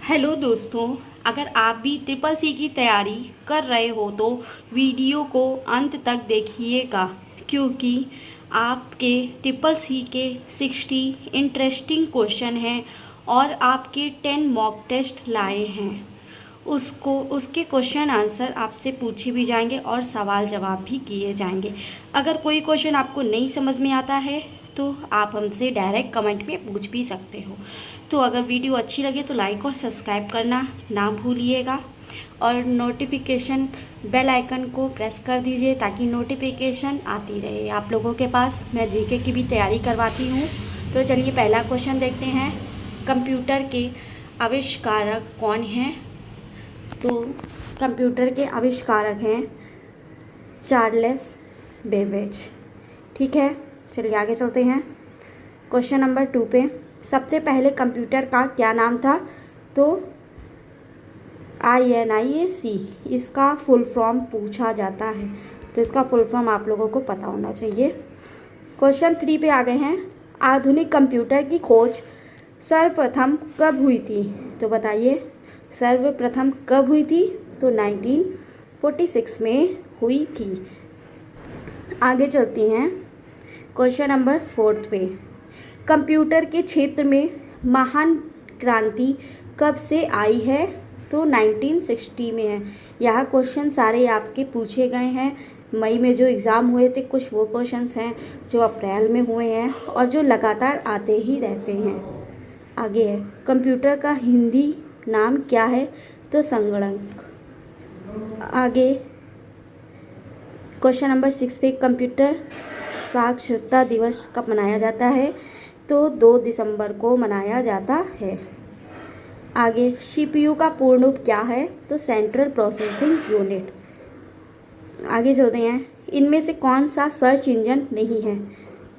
Hello दोस्तों, अगर आप भी ट्रिपल सी की तैयारी कर रहे हो तो वीडियो को अंत तक देखिएगा, क्योंकि आपके ट्रिपल सी के 60 इंटरेस्टिंग क्वेश्चन हैं और आपके 10 मॉक टेस्ट लाए हैं। उसके क्वेश्चन आंसर आपसे पूछे भी जाएंगे और सवाल जवाब भी किए जाएंगे। अगर कोई क्वेश्चन आपको नहीं समझ में आता है तो आप हमसे डायरेक्ट कमेंट में पूछ भी सकते हो। तो अगर वीडियो अच्छी लगे तो लाइक और सब्सक्राइब करना ना भूलिएगा और नोटिफिकेशन बेल आइकन को प्रेस कर दीजिए ताकि नोटिफिकेशन आती रहे आप लोगों के पास। मैं जीके की भी तैयारी करवाती हूँ। तो चलिए पहला क्वेश्चन देखते हैं। कंप्यूटर के आविष्कारक कौन हैं? तो कंप्यूटर के आविष्कारक हैं चार्ल्स बेबेज। ठीक है, चलिए आगे चलते हैं। क्वेश्चन नंबर 2 पे, सबसे पहले कंप्यूटर का क्या नाम था? तो INIAC इसका फुल फॉर्म पूछा जाता है, तो इसका फुल फॉर्म आप लोगों को पता होना चाहिए। क्वेश्चन 3 पे आ गए हैं। आधुनिक कंप्यूटर की खोज सर्वप्रथम कब हुई थी? तो बताइए सर्वप्रथम कब हुई थी? तो 1946 में हुई थी। आगे चलती हैं। क्वेश्चन नंबर 4 पे, कंप्यूटर के क्षेत्र में महान क्रांति कब से आई है? तो 1960 में है। यह क्वेश्चन सारे आपके पूछे गए हैं। मई में जो एग्ज़ाम हुए थे कुछ वो क्वेश्चंस हैं जो अप्रैल में हुए हैं और जो लगातार आते ही रहते हैं। आगे है, कंप्यूटर का हिंदी नाम क्या है? तो संगणक। आगे क्वेश्चन नंबर 6 पे, कंप्यूटर साक्षरता दिवस कब मनाया जाता है? तो 2 दिसंबर को मनाया जाता है। आगे CPU का पूर्ण रूप क्या है? तो सेंट्रल प्रोसेसिंग यूनिट। आगे चलते हैं। इनमें से कौन सा सर्च इंजन नहीं है?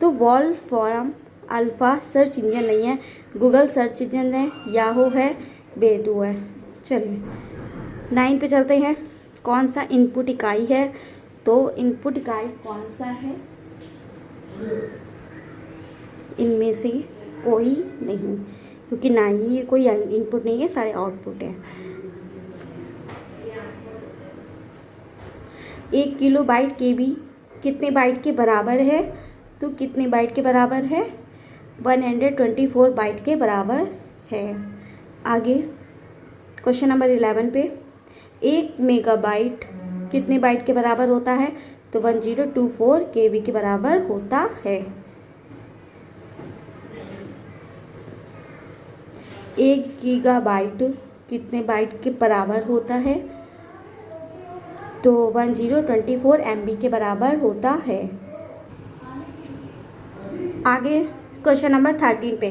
तो वॉल्फ्राम अल्फ़ा सर्च इंजन नहीं है, गूगल सर्च इंजन है, याहू है, बेडू है। चलिए 9 पे चलते हैं। कौन सा इनपुट इकाई है? तो इनपुट इकाई कौन सा है? इनमें से कोई नहीं, क्योंकि ना ही ये कोई इनपुट नहीं है, सारे आउटपुट हैं। 1 किलोबाइट KB कितने बाइट के बराबर है? तो कितने बाइट के बराबर है? 124 बाइट के बराबर है। आगे क्वेश्चन नंबर 11 पे, 1 मेगाबाइट कितने बाइट के बराबर होता है? तो 1024 KB के बराबर होता है। 1 गीगाबाइट कितने बाइट के बराबर होता है? तो 1024 MB के बराबर होता है। आगे क्वेश्चन नंबर 13 पे,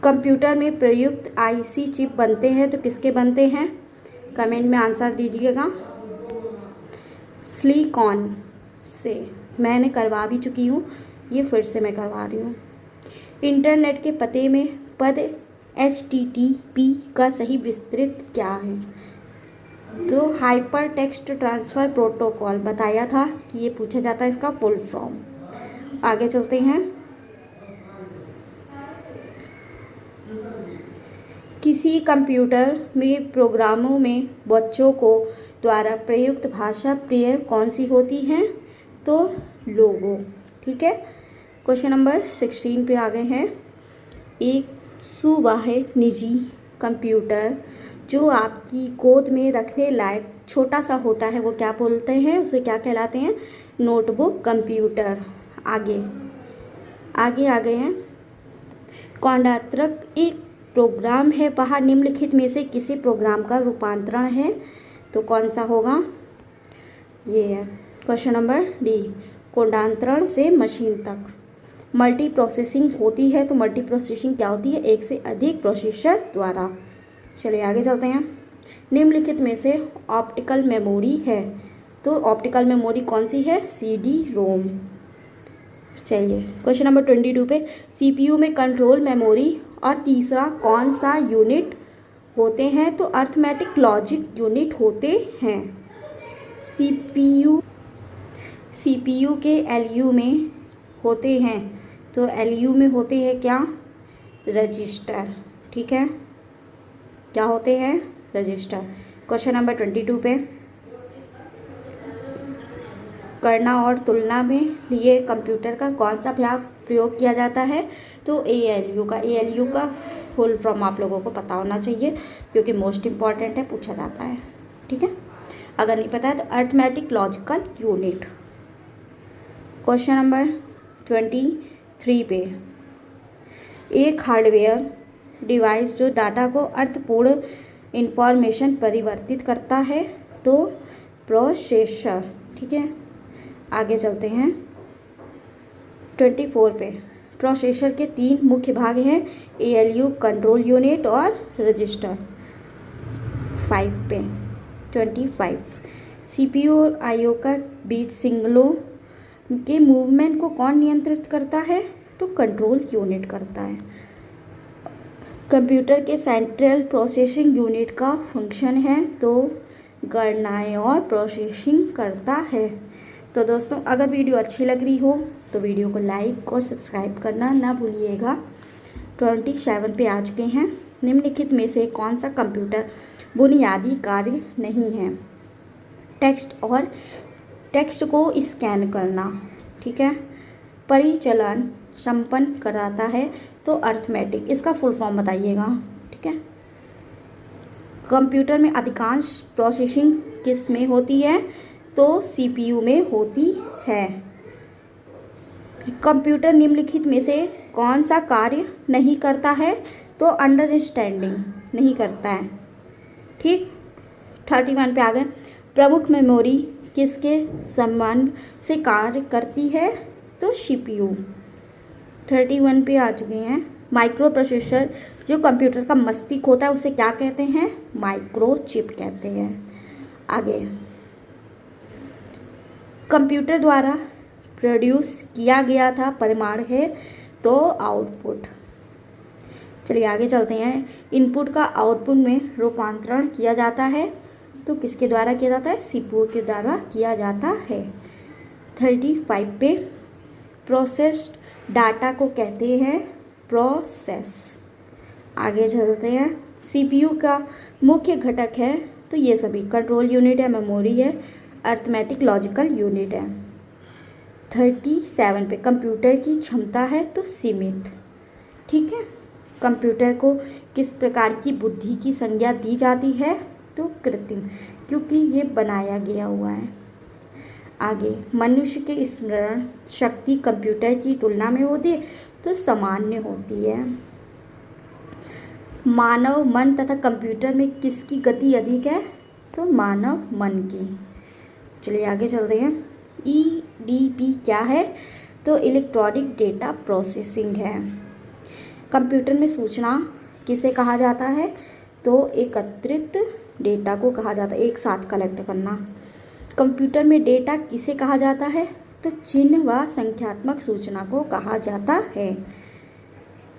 कंप्यूटर में प्रयुक्त IC चिप बनते हैं तो किसके बनते हैं? कमेंट में आंसर दीजिएगा। सिलिकॉन से मैंने करवा भी चुकी हूँ, ये फिर से मैं करवा रही हूँ। इंटरनेट के पते में पद HTTP का सही विस्तृत क्या है? तो हाइपर टेक्स्ट ट्रांसफ़र प्रोटोकॉल बताया था कि ये पूछा जाता है इसका फुल फॉर्म। आगे चलते हैं। किसी कंप्यूटर में प्रोग्रामों में बच्चों को द्वारा प्रयुक्त भाषा प्रिय कौन सी होती हैं? तो लोगो। ठीक है, क्वेश्चन नंबर 16 पे आ गए हैं। एक सुवाह्य निजी कंप्यूटर जो आपकी गोद में रखने लायक छोटा सा होता है वो क्या बोलते हैं? उसे क्या कहलाते हैं? Notebook computer. आगे आ गए हैं। कौंडात्रक एक प्रोग्राम है, वह निम्नलिखित में से किसी प्रोग्राम का रूपांतरण है? तो कौन सा होगा? ये है क्वेश्चन नंबर D, कोडांतरण से मशीन तक। मल्टी प्रोसेसिंग होती है, तो मल्टी प्रोसेसिंग क्या होती है? एक से अधिक प्रोसेसर द्वारा। चलिए आगे चलते हैं। निम्नलिखित में से ऑप्टिकल मेमोरी है, तो ऑप्टिकल मेमोरी कौन सी है? CD-ROM। चलिए क्वेश्चन नंबर 22 पे, CPU में कंट्रोल मेमोरी और तीसरा कौन सा यूनिट होते हैं? तो अर्थमेटिक लॉजिक यूनिट होते हैं। CPU के LU में होते हैं, तो LU में होते हैं क्या? रजिस्टर। ठीक है, क्या होते हैं? रजिस्टर। क्वेश्चन नंबर 22 पे, गणना और तुलना में लिए कंप्यूटर का कौन सा भाग प्रयोग किया जाता है? तो ALU का। ALU का फुल फॉर्म आप लोगों को पता होना चाहिए क्योंकि मोस्ट इम्पॉर्टेंट है, पूछा जाता है। ठीक है, अगर नहीं पता है तो arithmetic logical unit. Question number 23 पे, एक हार्डवेयर डिवाइस जो डाटा को अर्थपूर्ण इंफॉर्मेशन परिवर्तित करता है तो प्रोसेसर। ठीक है, आगे चलते हैं 24 पे, प्रोसेसर के 3 मुख्य भाग हैं, ALU, कंट्रोल यूनिट और रजिस्टर। 5 पे 25, CPU और IO का बीच सिग्नलों के मूवमेंट को कौन नियंत्रित करता है? तो कंट्रोल यूनिट करता है। कंप्यूटर के सेंट्रल प्रोसेसिंग यूनिट का फंक्शन है तो गणनाएं और प्रोसेसिंग करता है। तो दोस्तों, अगर वीडियो अच्छी लग रही हो तो वीडियो को लाइक और सब्सक्राइब करना ना भूलिएगा। 27 पे आ चुके हैं। निम्नलिखित में से कौन सा कंप्यूटर बुनियादी कार्य नहीं है? टेक्स्ट को स्कैन करना। ठीक है, परिचालन संपन्न कराता है तो अरिथमेटिक। इसका फुल फॉर्म बताइएगा। ठीक है, कंप्यूटर में अधिकांश प्रोसेसिंग किस में होती है? तो CPU में होती है। कंप्यूटर निम्नलिखित में से कौन सा कार्य नहीं करता है? तो अंडरस्टैंडिंग नहीं करता है। ठीक, 31 पे आ गए, प्रमुख मेमोरी किसके संबंध से कार्य करती है? तो CPU। 31 पे आ चुके हैं। माइक्रो प्रोसेसर जो कंप्यूटर का मस्तिष्क होता है उसे क्या कहते हैं? माइक्रोचिप कहते हैं। आगे, कंप्यूटर द्वारा प्रोड्यूस किया गया था परिमाण है तो आउटपुट। चलिए आगे चलते हैं। इनपुट का आउटपुट में रूपांतरण किया जाता है तो किसके द्वारा किया जाता है? CPU के द्वारा किया जाता है। 35 पे, प्रोसेस्ड डाटा को कहते हैं प्रोसेस। आगे चलते हैं। CPU का मुख्य घटक है तो ये सभी कंट्रोल यूनिट है, मेमोरी है, अरिथमेटिक लॉजिकल यूनिट है। 37 पे, कंप्यूटर की क्षमता है तो सीमित। ठीक है, कंप्यूटर को किस प्रकार की बुद्धि की संज्ञा दी जाती है? तो कृत्रिम, क्योंकि ये बनाया गया हुआ है। आगे, मनुष्य के स्मरण शक्ति कंप्यूटर की तुलना में होती है तो सामान्य होती है। मानव मन तथा कंप्यूटर में किसकी गति अधिक है? तो मानव मन की। चलिए आगे चलते हैं। EDP क्या है? तो इलेक्ट्रॉनिक डेटा प्रोसेसिंग है। कंप्यूटर में सूचना किसे कहा जाता है? तो एकत्रित डेटा को कहा जाता है, एक साथ कलेक्ट करना। कंप्यूटर में डेटा किसे कहा जाता है? तो चिन्ह व संख्यात्मक सूचना को कहा जाता है।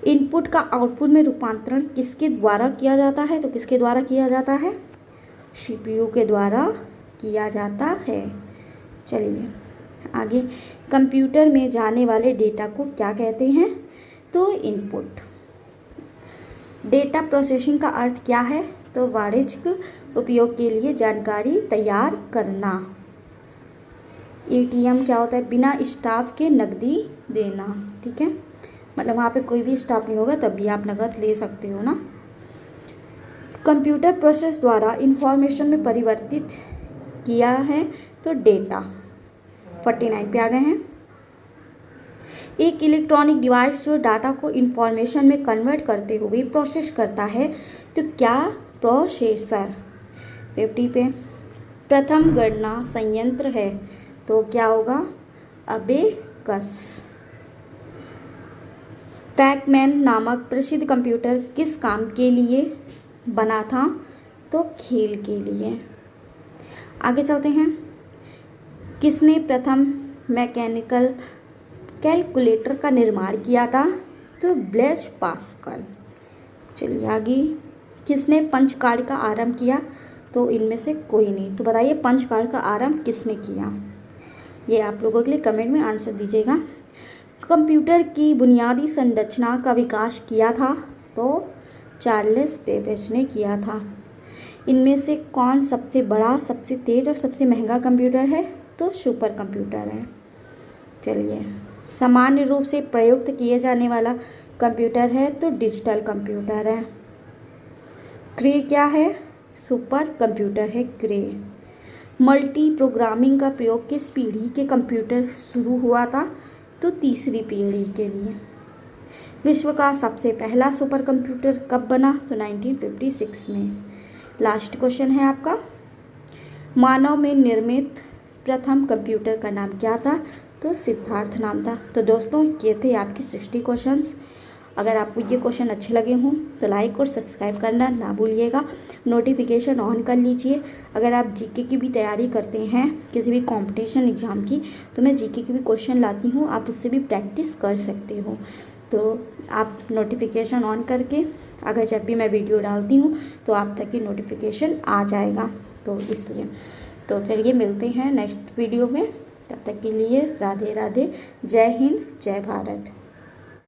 इनपुट का आउटपुट में रूपांतरण किसके द्वारा किया जाता है? तो किसके द्वारा किया जाता है? CPU के द्वारा किया जाता है। चलिए आगे, कंप्यूटर में जाने वाले डेटा को क्या कहते हैं? तो इनपुट। डेटा प्रोसेसिंग का अर्थ क्या है? तो वाणिज्यिक उपयोग के लिए जानकारी तैयार करना। ATM क्या होता है? बिना स्टाफ के नकदी देना। ठीक है, मतलब वहाँ पे कोई भी स्टाफ नहीं होगा तब भी आप नकद ले सकते हो ना। कंप्यूटर प्रोसेस द्वारा इंफॉर्मेशन में परिवर्तित किया है तो डेटा। 49 पे आ गए हैं। एक इलेक्ट्रॉनिक डिवाइस जो डाटा को इंफॉर्मेशन में कन्वर्ट करते हुए प्रोसेस करता है तो क्या? प्रोसेसर। 50 पे, प्रथम गणना संयंत्र है तो क्या होगा? अबेकस। पैकमैन नामक प्रसिद्ध कंप्यूटर किस काम के लिए बना था? तो खेल के लिए। आगे चलते हैं। किसने प्रथम मैकेनिकल कैलकुलेटर का निर्माण किया था? तो ब्लेज पास्कल। चलिए आगे, किसने पंचकार्य का आरंभ किया? तो इनमें से कोई नहीं। तो बताइए पंचकार्य का आरंभ किसने किया? ये आप लोगों के लिए कमेंट में आंसर दीजिएगा। कंप्यूटर की बुनियादी संरचना का विकास किया था तो चार्ल्स बेबेज ने किया था। इनमें से कौन सबसे बड़ा, सबसे तेज़ और सबसे महंगा कंप्यूटर है? तो सुपर कंप्यूटर है। चलिए, सामान्य रूप से प्रयुक्त किए जाने वाला कंप्यूटर है तो डिजिटल कंप्यूटर है। क्रे क्या है? सुपर कंप्यूटर है क्रे। मल्टी प्रोग्रामिंग का प्रयोग किस पीढ़ी के कंप्यूटर शुरू हुआ था? तो तीसरी पीढ़ी के लिए। विश्व का सबसे पहला सुपर कंप्यूटर कब बना? तो 1956 में। लास्ट क्वेश्चन है आपका, मानव में निर्मित प्रथम कंप्यूटर का नाम क्या था? तो सिद्धार्थ नाम था। तो दोस्तों, ये थे आपके 60 क्वेश्चंस। अगर आपको ये क्वेश्चन अच्छे लगे हों तो लाइक और सब्सक्राइब करना ना भूलिएगा। नोटिफिकेशन ऑन कर लीजिए। अगर आप जीके की भी तैयारी करते हैं, किसी भी कंपटीशन एग्ज़ाम की, तो मैं जीके की भी क्वेश्चन लाती हूँ, आप उससे भी प्रैक्टिस कर सकते हो। तो आप नोटिफिकेशन ऑन करके, अगर जब भी मैं वीडियो डालती हूँ तो आप तक की नोटिफिकेशन आ जाएगा, तो इसलिए। तो चलिए, मिलते हैं नेक्स्ट वीडियो में। तब तक के लिए राधे राधे, जय हिंद, जय भारत।